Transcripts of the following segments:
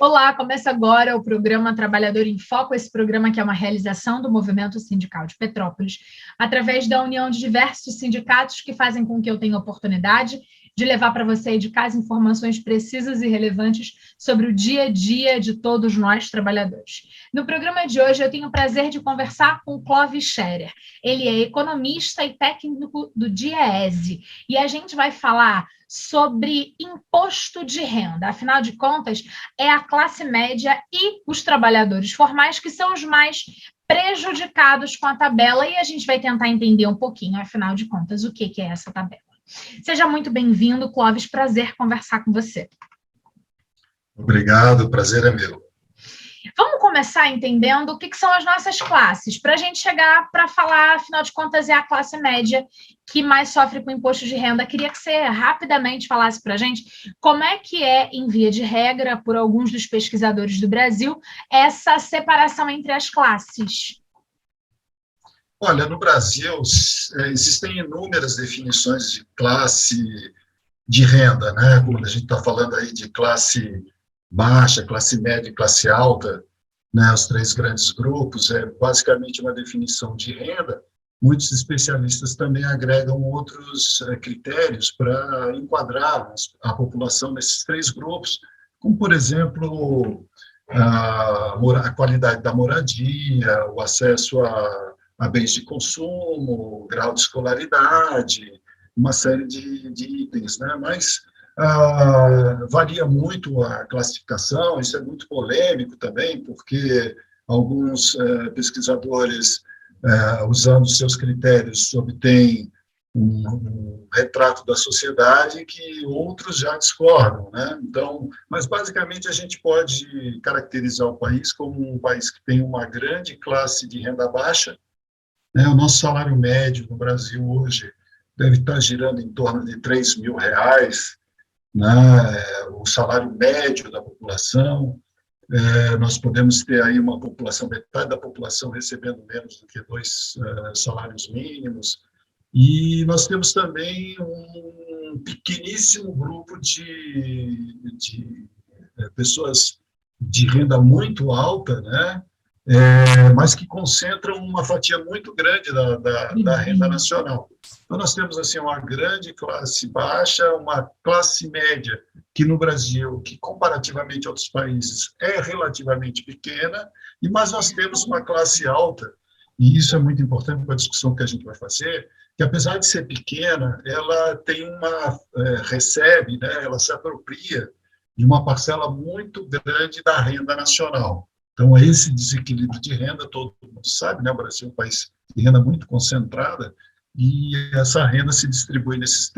Olá, começa agora o programa Trabalhador em Foco, esse programa que é uma realização do Movimento Sindical de Petrópolis, através da união de diversos sindicatos que fazem com que eu tenha oportunidade de levar para você de casa informações precisas e relevantes sobre o dia a dia de todos nós trabalhadores. No programa de hoje eu tenho o prazer de conversar com o Clóvis Scherer. Ele é economista e técnico do DIEESE, e a gente vai falar sobre imposto de renda. Afinal de contas, é a classe média e os trabalhadores formais que são os mais prejudicados com a tabela, e a gente vai tentar entender um pouquinho, afinal de contas, o que é essa tabela. Seja muito bem-vindo, Clóvis, prazer conversar com você. Obrigado, o prazer é meu. Vamos começar entendendo o que são as nossas classes, para a gente chegar para falar, afinal de contas, é a classe média que mais sofre com imposto de renda. Queria que você rapidamente falasse para a gente como é que é, em via de regra, por alguns dos pesquisadores do Brasil, essa separação entre as classes. Olha, no Brasil, existem inúmeras definições de classe de renda, né? Quando a gente está falando aí de classe baixa, classe média e classe alta, né? Os três grandes grupos, é basicamente uma definição de renda. Muitos especialistas também agregam outros critérios para enquadrar a população nesses três grupos, como, por exemplo, a qualidade da moradia, o acesso a bens de consumo, grau de escolaridade, uma série de itens, né? Mas varia muito a classificação, isso é muito polêmico também, porque alguns pesquisadores, usando seus critérios, obtêm um retrato da sociedade que outros já discordam, né? Então, mas basicamente a gente pode caracterizar o país como um país que tem uma grande classe de renda baixa, né? O nosso salário médio no Brasil hoje deve estar girando em torno de R$ 3.000, né? O salário médio da população. Nós podemos ter aí uma população, metade da população recebendo menos do que 2 salários mínimos, e nós temos também um pequeníssimo grupo de pessoas de renda muito alta, né? Mas que concentram uma fatia muito grande da renda nacional. Então, nós temos assim uma grande classe baixa, uma classe média, que no Brasil, que comparativamente a outros países, é relativamente pequena, mas nós temos uma classe alta, e isso é muito importante para a discussão que a gente vai fazer, que apesar de ser pequena, ela tem recebe, né, ela se apropria de uma parcela muito grande da renda nacional. Então, esse desequilíbrio de renda, todo mundo sabe, né? O Brasil é um país de renda muito concentrada, e essa renda se distribui nesses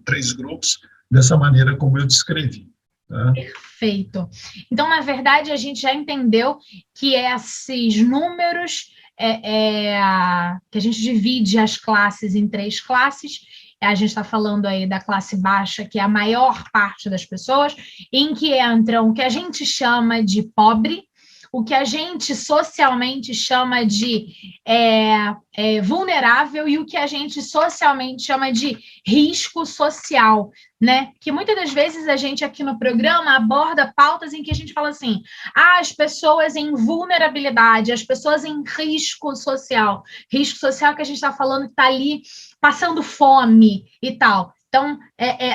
três grupos dessa maneira como eu descrevi. Tá? Perfeito. Então, na verdade, a gente já entendeu que esses números, que a gente divide as classes em 3 classes, a gente está falando aí da classe baixa, que é a maior parte das pessoas, em que entram o que a gente chama de pobre, o que a gente socialmente chama de vulnerável e o que a gente socialmente chama de risco social, né? Que muitas das vezes a gente aqui no programa aborda pautas em que a gente fala assim, as pessoas em vulnerabilidade, as pessoas em risco social que a gente está falando que está ali passando fome e tal. Então,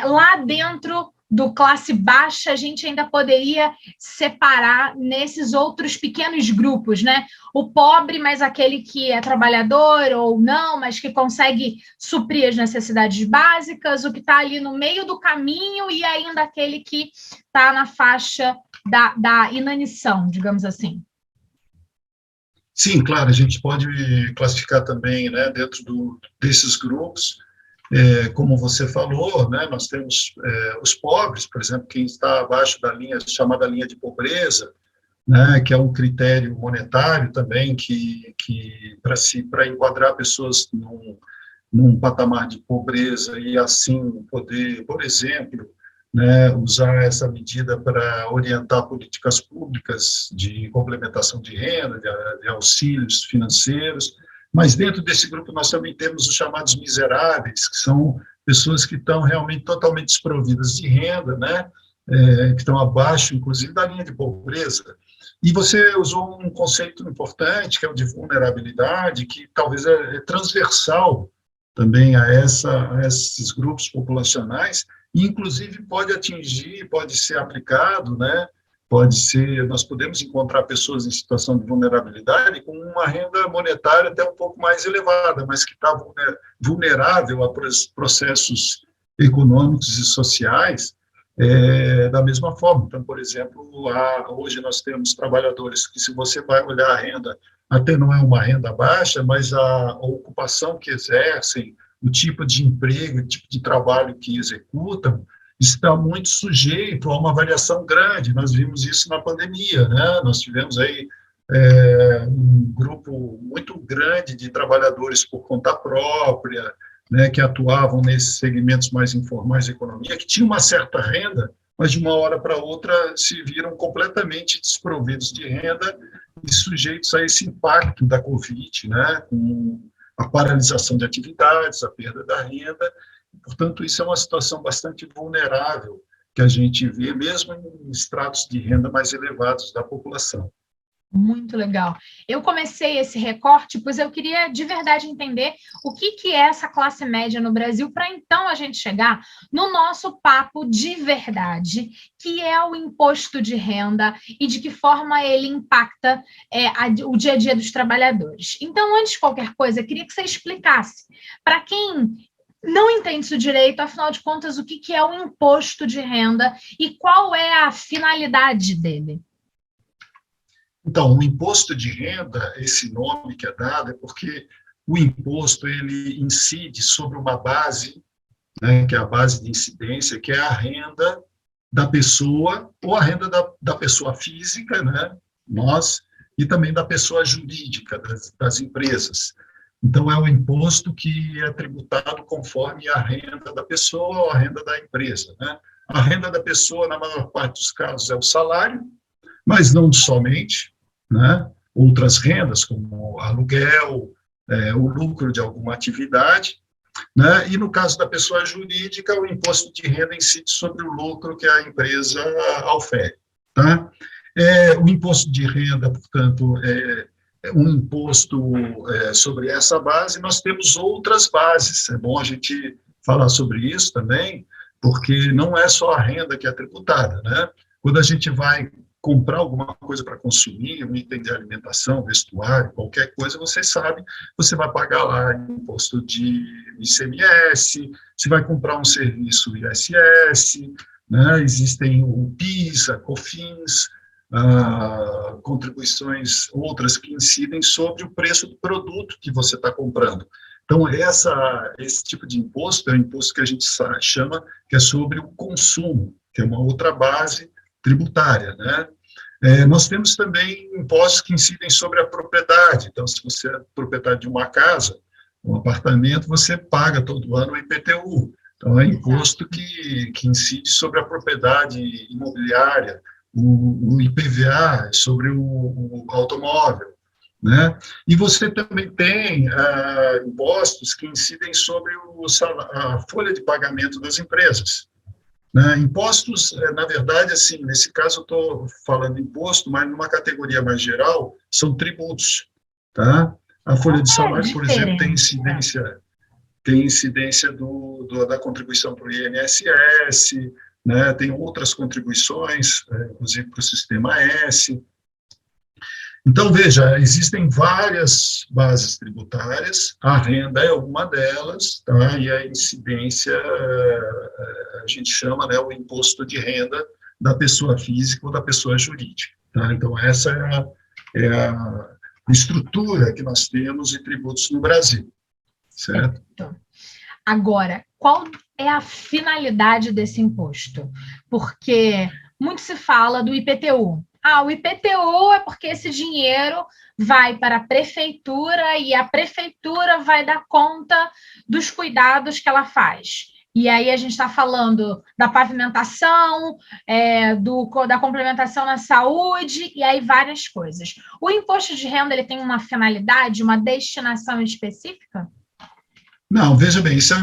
lá dentro do classe baixa, a gente ainda poderia separar nesses outros pequenos grupos, né? O pobre, mas aquele que é trabalhador ou não, mas que consegue suprir as necessidades básicas, o que está ali no meio do caminho e ainda aquele que está na faixa da inanição, digamos assim. Sim, claro, a gente pode classificar também, né, dentro desses grupos, como você falou, né, nós temos os pobres, por exemplo, quem está abaixo da linha, chamada linha de pobreza, né, que é um critério monetário também que para enquadrar pessoas num patamar de pobreza e assim poder, por exemplo, né, usar essa medida para orientar políticas públicas de complementação de renda, de auxílios financeiros. Mas dentro desse grupo nós também temos os chamados miseráveis, que são pessoas que estão realmente totalmente desprovidas de renda, né? que estão abaixo, inclusive, da linha de pobreza. E você usou um conceito importante, que é o de vulnerabilidade, que talvez é transversal também a esses grupos populacionais, e inclusive pode atingir, pode ser aplicado, né? Nós podemos encontrar pessoas em situação de vulnerabilidade com uma renda monetária até um pouco mais elevada, mas que está vulnerável a processos econômicos e sociais da mesma forma. Então, por exemplo, hoje nós temos trabalhadores que, se você vai olhar a renda, até não é uma renda baixa, mas a ocupação que exercem, o tipo de emprego, o tipo de trabalho que executam, está muito sujeito a uma variação grande. Nós vimos isso na pandemia, né? Nós tivemos aí um grupo muito grande de trabalhadores por conta própria, né, que atuavam nesses segmentos mais informais da economia, que tinham uma certa renda, mas de uma hora para outra se viram completamente desprovidos de renda e sujeitos a esse impacto da Covid, né, com a paralisação de atividades, a perda da renda. Portanto, isso é uma situação bastante vulnerável que a gente vê, mesmo em estratos de renda mais elevados da população. Muito legal. Eu comecei esse recorte, pois eu queria de verdade entender o que é essa classe média no Brasil, para então a gente chegar no nosso papo de verdade, que é o imposto de renda e de que forma ele impacta o dia a dia dos trabalhadores. Então, antes de qualquer coisa, eu queria que você explicasse para quem não entende isso direito, afinal de contas, o que é o imposto de renda e qual é a finalidade dele. Então, o imposto de renda, esse nome que é dado, é porque o imposto ele incide sobre uma base, né, que é a base de incidência, que é a renda da pessoa, ou a renda da pessoa física, né, nós, e também da pessoa jurídica, das empresas. Então, é o imposto que é tributado conforme a renda da pessoa ou a renda da empresa, né? A renda da pessoa, na maior parte dos casos, é o salário, mas não somente, né? Outras rendas, como aluguel, o lucro de alguma atividade, né? E no caso da pessoa jurídica, o imposto de renda incide sobre o lucro que a empresa aufere. Tá? O imposto de renda, portanto, é um imposto sobre essa base. Nós temos outras bases, é bom a gente falar sobre isso também, porque não é só a renda que é tributada, né? Quando a gente vai comprar alguma coisa para consumir, um item de alimentação, vestuário, qualquer coisa, você sabe, você vai pagar lá imposto de ICMS, você vai comprar um serviço ISS, né? Existem o PIS, a COFINS, contribuições outras que incidem sobre o preço do produto que você está comprando. Então, esse tipo de imposto é um imposto que a gente chama que é sobre o consumo, que é uma outra base tributária, né? Nós temos também impostos que incidem sobre a propriedade. Então, se você é proprietário de uma casa, um apartamento, você paga todo ano o IPTU. Então, é imposto que incide sobre a propriedade imobiliária, o IPVA sobre o automóvel, né? E você também tem impostos que incidem sobre a folha de pagamento das empresas. Né? Impostos, na verdade, assim, nesse caso eu estou falando imposto, mas numa categoria mais geral, são tributos. Tá? A folha de salário, por exemplo, tem incidência da contribuição para o INSS, né? Tem outras contribuições, inclusive para o Sistema S. Então, veja, existem várias bases tributárias, a renda é uma delas, tá? E a incidência, a gente chama, né, o imposto de renda da pessoa física ou da pessoa jurídica. Tá? Então, essa é a estrutura que nós temos de tributos no Brasil, certo? Agora, qual é a finalidade desse imposto? Porque muito se fala do IPTU. O IPTU é porque esse dinheiro vai para a prefeitura e a prefeitura vai dar conta dos cuidados que ela faz. E aí a gente está falando da pavimentação, da complementação na saúde, e aí várias coisas. O imposto de renda ele tem uma finalidade, uma destinação específica? Não, veja bem, isso é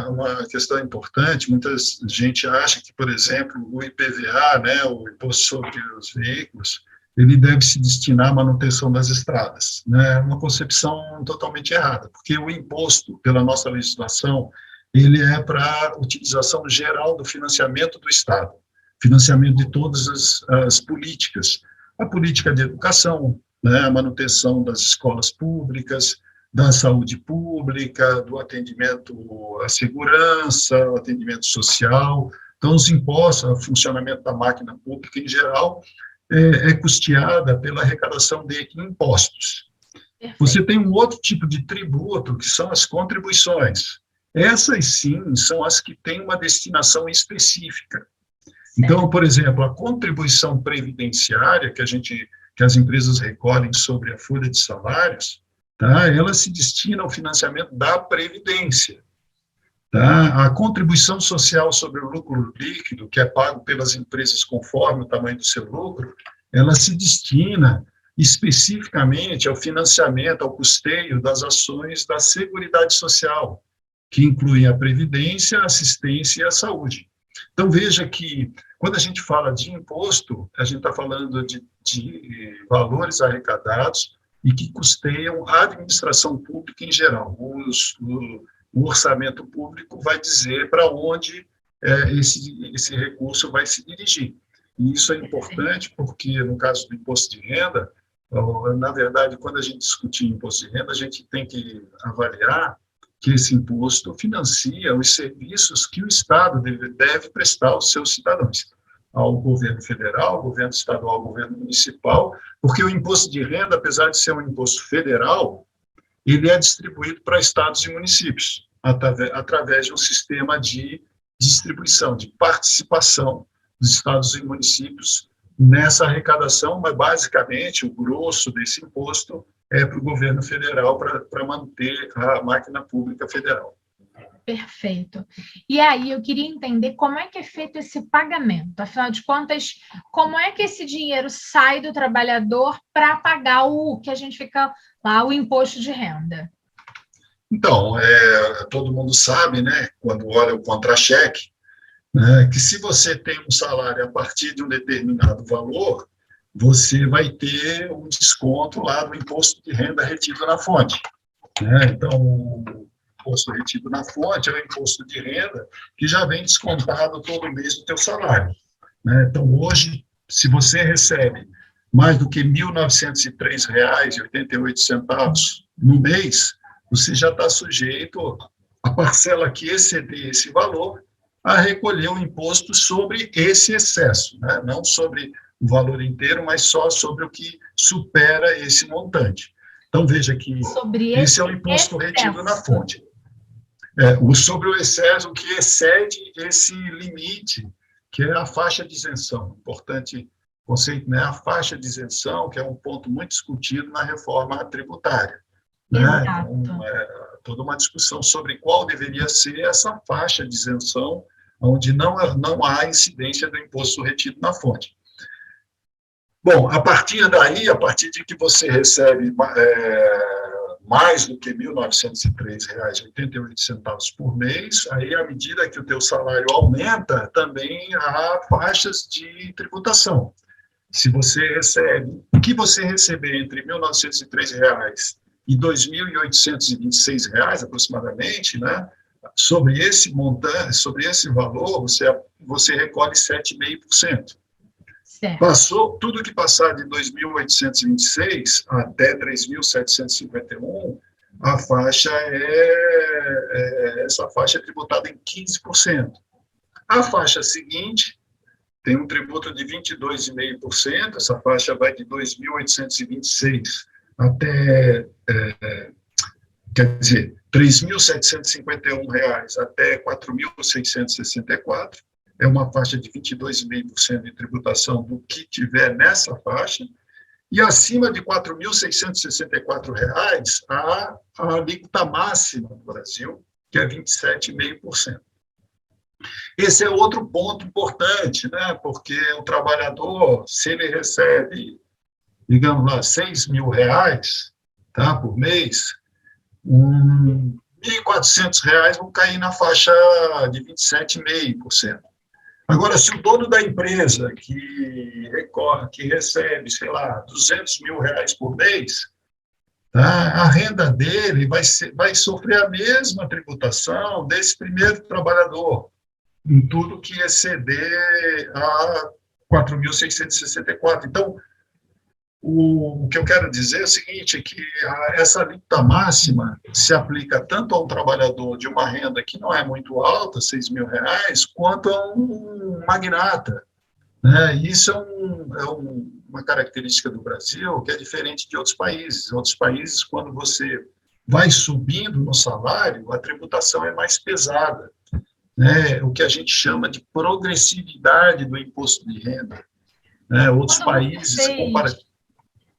uma questão importante. Muita gente acha que, por exemplo, o IPVA, né, o Imposto sobre os Veículos, ele deve se destinar à manutenção das estradas. Né? É uma concepção totalmente errada, porque o imposto, pela nossa legislação, ele é para a utilização geral do financiamento do Estado, financiamento de todas as políticas, a política de educação, né, a manutenção das escolas públicas, da saúde pública, do atendimento à segurança, o atendimento social. Então, os impostos, o funcionamento da máquina pública em geral, é custeada pela arrecadação de impostos. Você Perfeito. tem um outro tipo de tributo, que são as contribuições. Essas, sim, são as que têm uma destinação específica. Então, Certo. por exemplo, a contribuição previdenciária que as empresas recolhem sobre a folha de salários, tá? Ela se destina ao financiamento da previdência. Tá? A contribuição social sobre o lucro líquido, que é pago pelas empresas conforme o tamanho do seu lucro, ela se destina especificamente ao financiamento, ao custeio das ações da Seguridade Social, que incluem a previdência, a assistência e a saúde. Então, veja que, quando a gente fala de imposto, a gente está falando de valores arrecadados e que custeiam a administração pública em geral. O orçamento público vai dizer para onde esse recurso vai se dirigir. E isso é importante porque, no caso do imposto de renda, na verdade, quando a gente discute imposto de renda, a gente tem que avaliar que esse imposto financia os serviços que o Estado deve prestar aos seus cidadãos, ao governo federal, ao governo estadual, ao governo municipal, porque o imposto de renda, apesar de ser um imposto federal, ele é distribuído para estados e municípios, através de um sistema de distribuição, de participação dos estados e municípios nessa arrecadação, mas basicamente o grosso desse imposto é para o governo federal, para manter a máquina pública federal. Perfeito. E aí, eu queria entender como é que é feito esse pagamento. Afinal de contas, como é que esse dinheiro sai do trabalhador para pagar o que a gente fica lá, o imposto de renda? Então, todo mundo sabe, né, quando olha o contra-cheque, né, que se você tem um salário a partir de um determinado valor, você vai ter um desconto lá do imposto de renda retido na fonte. Né? Então, o imposto retido na fonte é o imposto de renda que já vem descontado todo mês do teu salário. Né? Então, hoje, se você recebe mais do que R$ 1.903,88 no mês, você já está sujeito, a parcela que exceder esse valor, a recolher o imposto sobre esse excesso, né? Não sobre o valor inteiro, mas só sobre o que supera esse montante. Então, veja que Sobre esse esse é o imposto retido na excesso. fonte. Sobre o excesso, o que excede esse limite, que é a faixa de isenção. Importante conceito, né? A faixa de isenção, que é um ponto muito discutido na reforma tributária. Né? Então, Exato. toda uma discussão sobre qual deveria ser essa faixa de isenção, onde não há incidência do imposto retido na fonte. Bom, a partir daí, a partir de que você recebe mais do que R$ 1.903,88 por mês, aí, à medida que o teu salário aumenta, também há faixas de tributação. Se você recebe, o que você receber entre R$ 1.903 e R$ 2.826, aproximadamente, né? Sobre esse montante, sobre esse valor, você recolhe 7,5%. Certo. Passou, tudo que passar de 2.826 até 3.751, a faixa essa faixa é tributada em 15%. A faixa seguinte tem um tributo de 22,5%, essa faixa vai de 2.826 até, quer dizer, R$ 3.751 até 4.664, é uma faixa de 22,5% de tributação do que tiver nessa faixa, e acima de R$ 4.664, a alíquota máxima no Brasil, que é 27,5%. Esse é outro ponto importante, né? Porque o trabalhador, se ele recebe, digamos lá, R$ 6.000, tá, por mês, R$ 1.400 vão cair na faixa de 27,5%. Agora, se o dono da empresa que recorre, que recebe, sei lá, R$ 200.000 por mês, tá, a renda dele vai sofrer a mesma tributação desse primeiro trabalhador, em tudo que exceder a 4.664. Então, o que eu quero dizer é o seguinte, é que essa alíquota máxima se aplica tanto a um trabalhador de uma renda que não é muito alta, R$ 6.000, quanto a um magnata, né? Isso uma característica do Brasil que é diferente de outros países. Em outros países, quando você vai subindo no salário, a tributação é mais pesada, né? O que a gente chama de progressividade do imposto de renda, né? Outros países,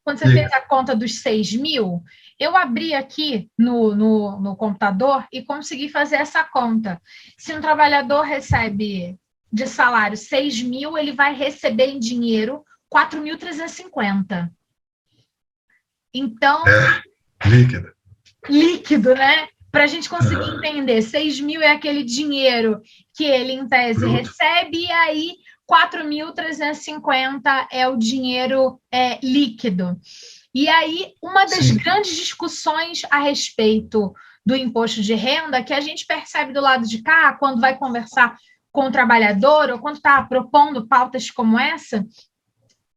quando você fez a conta dos 6.000, eu abri aqui no computador e consegui fazer essa conta. Se um trabalhador recebe de salário 6.000, ele vai receber em dinheiro 4.350. Então... líquido. Líquido, né? Para a gente conseguir entender, 6.000 é aquele dinheiro que ele, em tese, recebe, e aí 4.350 é o dinheiro líquido. E aí, uma das grandes discussões a respeito do imposto de renda, que a gente percebe do lado de cá, quando vai conversar com o trabalhador, ou quando está propondo pautas como essa,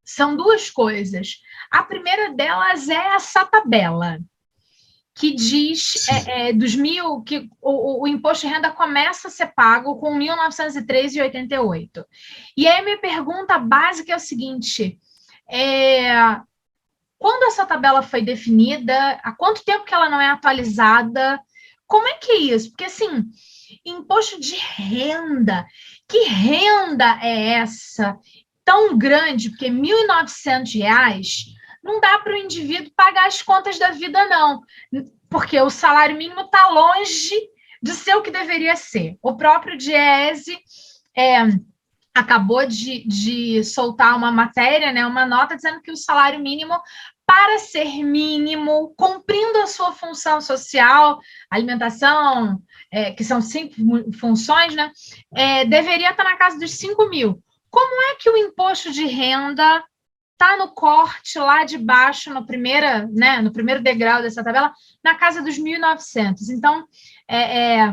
são duas coisas. A primeira delas é essa tabela, que diz que o imposto de renda começa a ser pago com 1.903,88. E aí, minha pergunta básica é o seguinte: quando essa tabela foi definida, há quanto tempo que ela não é atualizada? Como é que é isso? Porque, assim, imposto de renda, que renda é essa tão grande? Porque R$ 1.900 não dá para o indivíduo pagar as contas da vida, não, porque o salário mínimo está longe de ser o que deveria ser. O próprio Diese acabou de soltar uma matéria, né, uma nota dizendo que o salário mínimo, para ser mínimo, cumprindo a sua função social, alimentação, que são 5 funções, né, deveria estar na casa dos 5.000. Como é que o imposto de renda está no corte lá de baixo, no primeiro degrau dessa tabela, na casa dos 1.900? Então,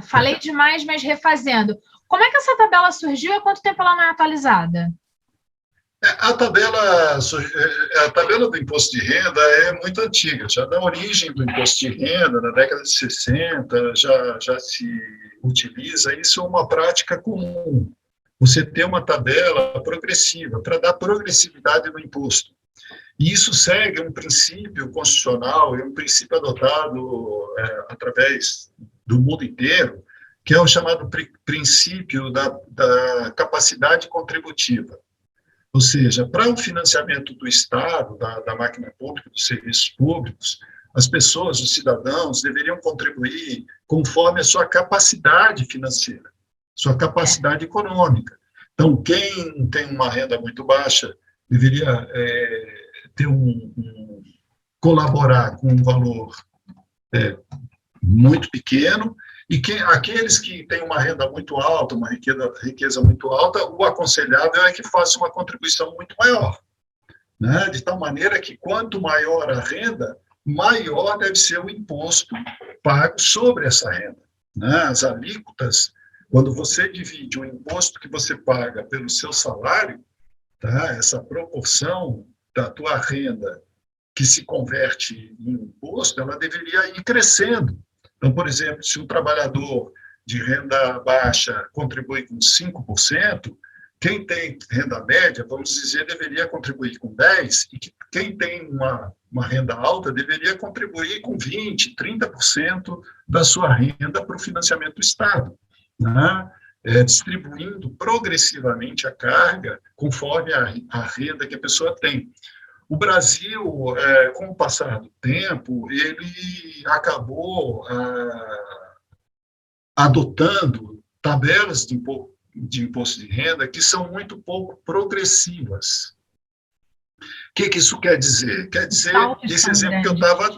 falei demais, mas refazendo. Como é que essa tabela surgiu e há quanto tempo ela não é atualizada? A tabela do imposto de renda é muito antiga, já da origem do imposto de renda, na década de 60, já se utiliza. Isso é uma prática comum, você ter uma tabela progressiva, para dar progressividade no imposto. E isso segue um princípio constitucional, um princípio adotado através do mundo inteiro, que é o chamado princípio da capacidade contributiva. Ou seja, para o financiamento do Estado, da máquina pública, dos serviços públicos, as pessoas, os cidadãos, deveriam contribuir conforme a sua capacidade financeira, sua capacidade econômica. Então, quem tem uma renda muito baixa deveria colaborar com um valor muito pequeno, e aqueles que têm uma renda muito alta, uma riqueza muito alta, o aconselhável é que faça uma contribuição muito maior, né? De tal maneira que quanto maior a renda, maior deve ser o imposto pago sobre essa renda, né? As alíquotas, quando você divide o imposto que você paga pelo seu salário, tá? Essa proporção da tua renda que se converte em imposto, ela deveria ir crescendo. Então, por exemplo, se um trabalhador de renda baixa contribui com 5%, quem tem renda média, vamos dizer, deveria contribuir com 10%, e quem tem uma renda alta deveria contribuir com 20%, 30% da sua renda para o financiamento do Estado, né? Distribuindo progressivamente a carga conforme a renda que a pessoa tem. O Brasil, com o passar do tempo, ele acabou adotando tabelas de imposto de renda que são muito pouco progressivas. O que isso quer dizer? Quer dizer, esse exemplo que eu estava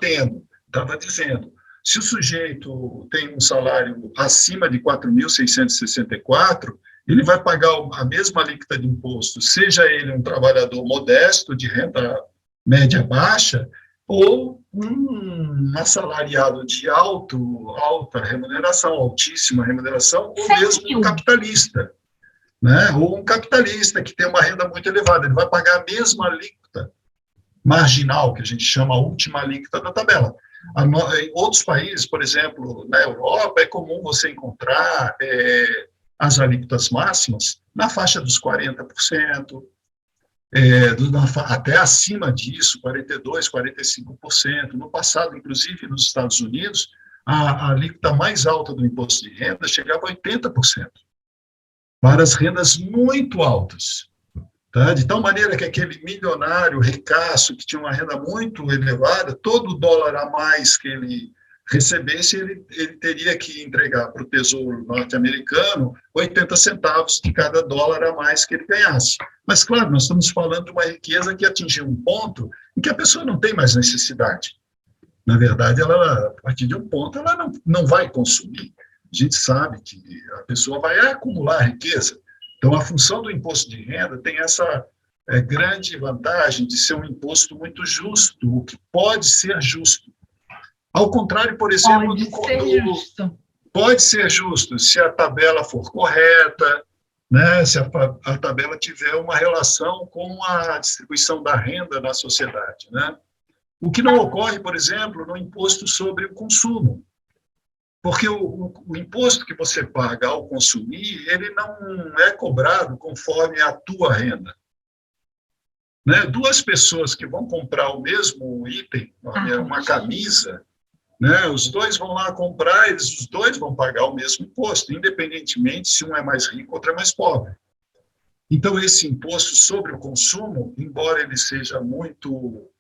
dizendo, Se o sujeito tem um salário acima de 4.664, ele vai pagar a mesma alíquota de imposto, seja ele um trabalhador modesto, de renda média baixa, ou um assalariado de alta remuneração, altíssima remuneração, ou mesmo um capitalista, né? Ou um capitalista que tem uma renda muito elevada, ele vai pagar a mesma alíquota marginal, que a gente chama a última alíquota da tabela. Em outros países, por exemplo, na Europa, é comum você encontrar as alíquotas máximas na faixa dos 40%, até acima disso, 42%, 45%. No passado, inclusive, nos Estados Unidos, a alíquota mais alta do imposto de renda chegava a 80%, para as rendas muito altas. Tá? De tal maneira que aquele milionário ricaço que tinha uma renda muito elevada, todo dólar a mais que ele recebesse, ele teria que entregar para o Tesouro norte-americano 80 centavos de cada dólar a mais que ele ganhasse. Mas, claro, nós estamos falando de uma riqueza que atingiu um ponto em que a pessoa não tem mais necessidade. Na verdade, ela, a partir de um ponto, ela não vai consumir. A gente sabe que a pessoa vai acumular riqueza. Então, a função do imposto de renda tem essa grande vantagem de ser um imposto muito justo, o que pode ser justo. Ao contrário, por exemplo, pode ser justo se a tabela for correta, né, se a tabela tiver uma relação com a distribuição da renda na sociedade, né? O que não ocorre, por exemplo, no imposto sobre o consumo. Porque o imposto que você paga ao consumir, ele não é cobrado conforme a tua renda. Né? Duas pessoas que vão comprar o mesmo item, uma camisa, né? Os dois vão lá comprar, os dois vão pagar o mesmo imposto, independentemente se um é mais rico ou outro é mais pobre. Então, esse imposto sobre o consumo, embora ele seja muito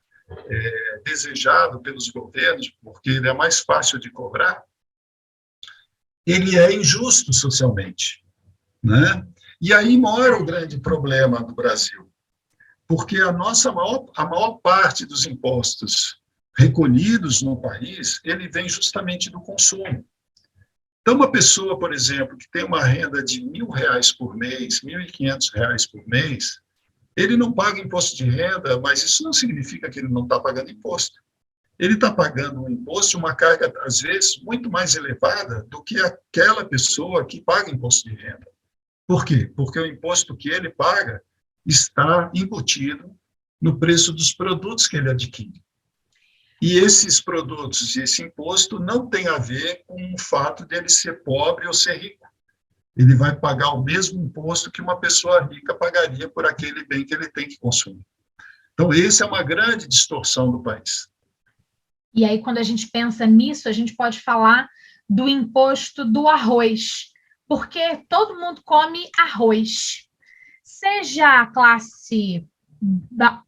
desejado pelos governos, porque ele é mais fácil de cobrar, ele é injusto socialmente, né? E aí mora o grande problema do Brasil, porque a maior parte dos impostos recolhidos no país, ele vem justamente do consumo. Então, uma pessoa, por exemplo, que tem uma renda de R$1.000 por mês, R$1.500 por mês, ele não paga imposto de renda, mas isso não significa que ele não está pagando imposto. Ele está pagando um imposto de uma carga, às vezes, muito mais elevada do que aquela pessoa que paga imposto de renda. Por quê? Porque o imposto que ele paga está embutido no preço dos produtos que ele adquire. E esses produtos e esse imposto não tem a ver com o fato de ele ser pobre ou ser rico. Ele vai pagar o mesmo imposto que uma pessoa rica pagaria por aquele bem que ele tem que consumir. Então, essa é uma grande distorção do país. E aí, quando a gente pensa nisso, a gente pode falar do imposto do arroz, porque todo mundo come arroz. Seja a classe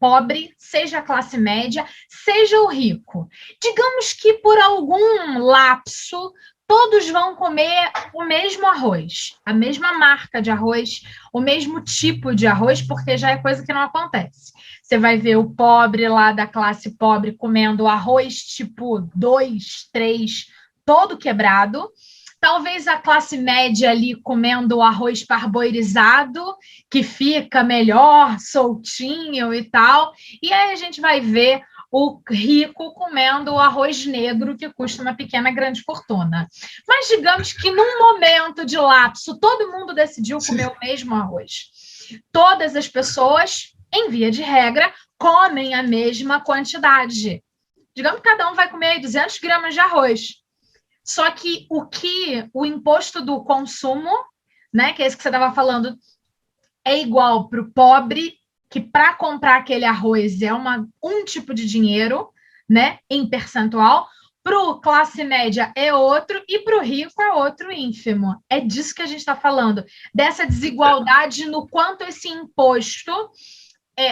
pobre, seja a classe média, seja o rico. Digamos que por algum lapso, todos vão comer o mesmo arroz, a mesma marca de arroz, o mesmo tipo de arroz, porque já é coisa que não acontece. Você vai ver o pobre lá da classe pobre comendo arroz tipo 2, 3, todo quebrado. Talvez a classe média ali comendo o arroz parboilizado, que fica melhor, soltinho e tal. E aí a gente vai ver o rico comendo o arroz negro, que custa uma pequena, grande fortuna. Mas digamos que num momento de lapso, todo mundo decidiu comer o mesmo arroz. Todas as pessoas, em via de regra, comem a mesma quantidade. Digamos que cada um vai comer 200 gramas de arroz. Só que o imposto do consumo, né, que é esse que você estava falando, é igual para o pobre, que para comprar aquele arroz é um tipo de dinheiro, né, em percentual, para o classe média é outro e para o rico é outro ínfimo. É disso que a gente está falando, dessa desigualdade no quanto esse imposto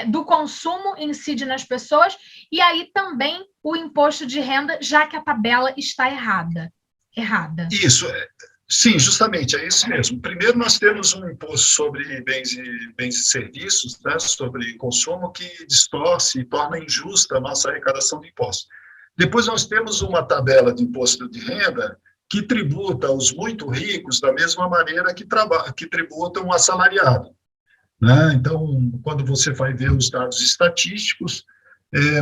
do consumo incide nas pessoas, e aí também o imposto de renda, já que a tabela está errada. Isso, sim, justamente, é isso mesmo. Primeiro, nós temos um imposto sobre bens e serviços, né, sobre consumo, que distorce e torna injusta a nossa arrecadação de impostos. Depois nós temos uma tabela de imposto de renda que tributa os muito ricos da mesma maneira que tributam o assalariado, né? Então, quando você vai ver os dados estatísticos,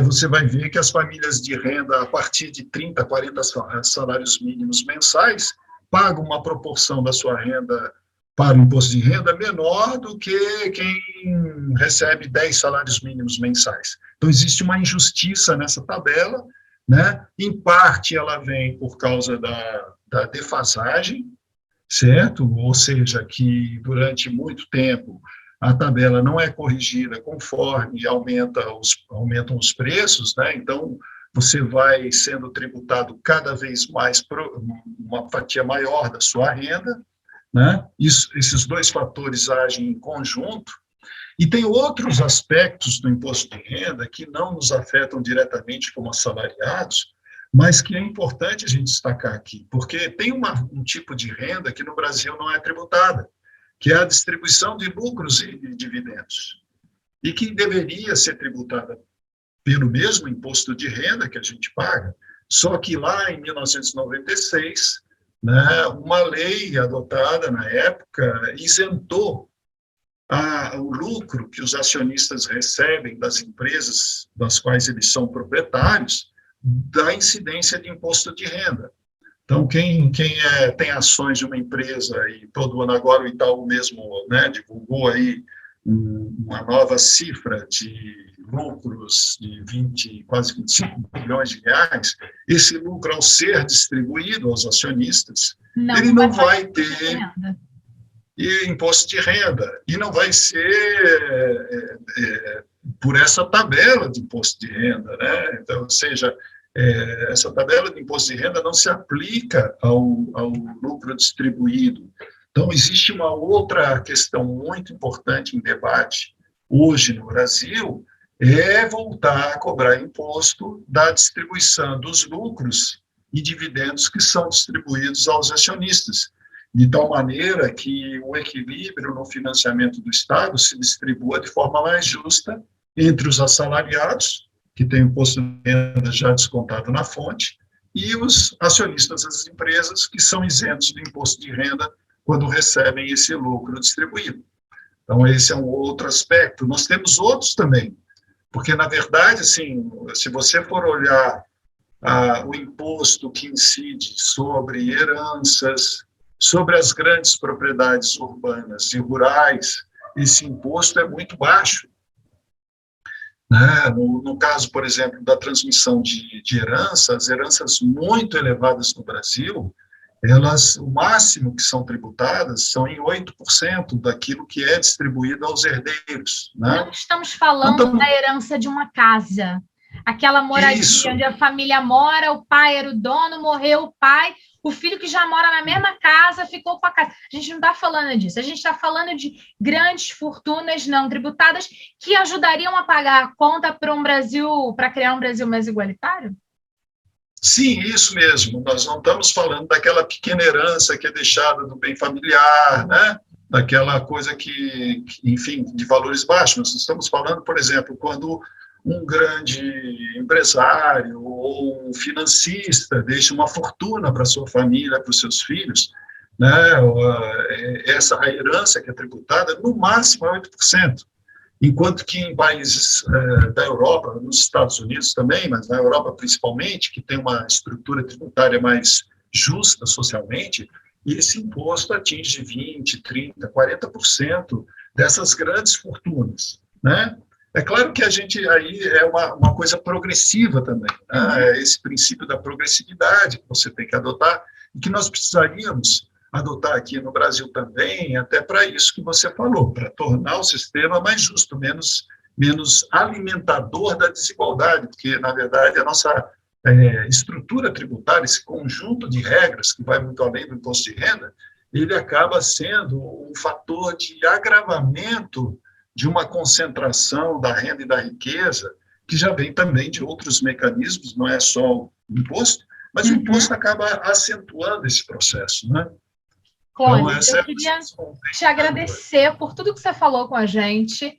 você vai ver que as famílias de renda a partir de 30, 40 salários mínimos mensais pagam uma proporção da sua renda para o imposto de renda menor do que quem recebe 10 salários mínimos mensais. Então, existe uma injustiça nessa tabela, né? Em parte, ela vem por causa da defasagem, certo? Ou seja, que durante muito tempo a tabela não é corrigida conforme aumentam os preços, né? Então, você vai sendo tributado cada vez mais uma fatia maior da sua renda, né? Esses dois fatores agem em conjunto. E tem outros aspectos do imposto de renda que não nos afetam diretamente como assalariados, mas que é importante a gente destacar aqui, porque tem um tipo de renda que no Brasil não é tributada, que é a distribuição de lucros e dividendos, e que deveria ser tributada pelo mesmo imposto de renda que a gente paga, só que lá em 1996, né, uma lei adotada na época isentou o lucro que os acionistas recebem das empresas das quais eles são proprietários da incidência de imposto de renda. Então, quem tem ações de uma empresa, e todo ano agora o Itaú mesmo, né, divulgou aí uma nova cifra de lucros de quase 25 bilhões de reais, esse lucro, ao ser distribuído aos acionistas, ele não vai ter imposto de renda, e não vai ser por essa tabela de imposto de renda, né? Então, ou seja, essa tabela de imposto de renda não se aplica ao lucro distribuído. Então, existe uma outra questão muito importante em debate hoje no Brasil, é voltar a cobrar imposto da distribuição dos lucros e dividendos que são distribuídos aos acionistas, de tal maneira que o equilíbrio no financiamento do Estado se distribua de forma mais justa entre os assalariados, que têm o imposto de renda já descontado na fonte, e os acionistas das empresas, que são isentos do imposto de renda quando recebem esse lucro distribuído. Então, esse é um outro aspecto. Nós temos outros também, porque, na verdade, assim, se você for olhar o imposto que incide sobre heranças, sobre as grandes propriedades urbanas e rurais, esse imposto é muito baixo. Né? No caso, por exemplo, da transmissão de heranças, heranças muito elevadas no Brasil, o máximo que são tributadas são em 8% daquilo que é distribuído aos herdeiros. Né? Não estamos falando da herança de uma casa, aquela moradia Isso. Onde a família mora, o pai era o dono, morreu o pai, o filho que já mora na mesma casa ficou com a casa. A gente não está falando disso, a gente está falando de grandes fortunas não tributadas que ajudariam a pagar a conta para criar um Brasil mais igualitário? Sim, isso mesmo. Nós não estamos falando daquela pequena herança que é deixada do bem familiar, né? Daquela coisa que, enfim, de valores baixos. Nós estamos falando, por exemplo, quando um grande empresário ou um financista deixa uma fortuna para sua família, para os seus filhos, né? Essa herança que é tributada, no máximo é 8%. Enquanto que em países da Europa, nos Estados Unidos também, mas na Europa principalmente, que tem uma estrutura tributária mais justa socialmente, esse imposto atinge 20%, 30%, 40% dessas grandes fortunas, né? É claro que a gente aí é uma coisa progressiva também, né? Esse princípio da progressividade que você tem que adotar e que nós precisaríamos adotar aqui no Brasil também, até para isso que você falou, para tornar o sistema mais justo, menos alimentador da desigualdade, porque, na verdade, a nossa estrutura tributária, esse conjunto de regras que vai muito além do imposto de renda, ele acaba sendo um fator de agravamento de uma concentração da renda e da riqueza, que já vem também de outros mecanismos, não é só o imposto, mas o imposto acaba acentuando esse processo, né? Clóvis, eu queria te agradecer por tudo que você falou com a gente.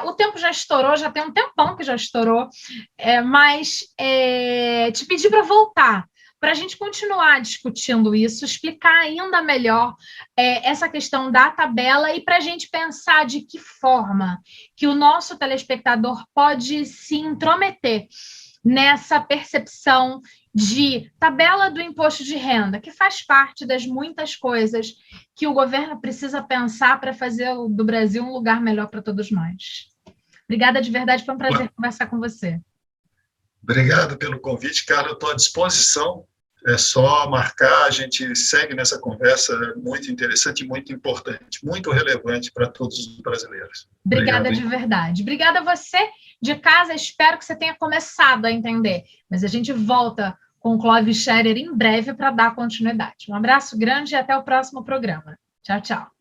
O tempo já estourou, já tem um tempão que já estourou, mas te pedir para voltar, para a gente continuar discutindo isso, explicar ainda melhor essa questão da tabela e para a gente pensar de que forma que o nosso telespectador pode se intrometer nessa percepção de tabela do imposto de renda, que faz parte das muitas coisas que o governo precisa pensar para fazer do Brasil um lugar melhor para todos nós. Obrigada de verdade, foi um prazer conversar com você. Obrigado pelo convite, Carla, eu estou à disposição, é só marcar, a gente segue nessa conversa muito interessante e muito importante, muito relevante para todos os brasileiros. Obrigada de verdade. Obrigada a você de casa, espero que você tenha começado a entender, mas a gente volta com o Clóvis Scherer em breve para dar continuidade. Um abraço grande e até o próximo programa. Tchau, tchau.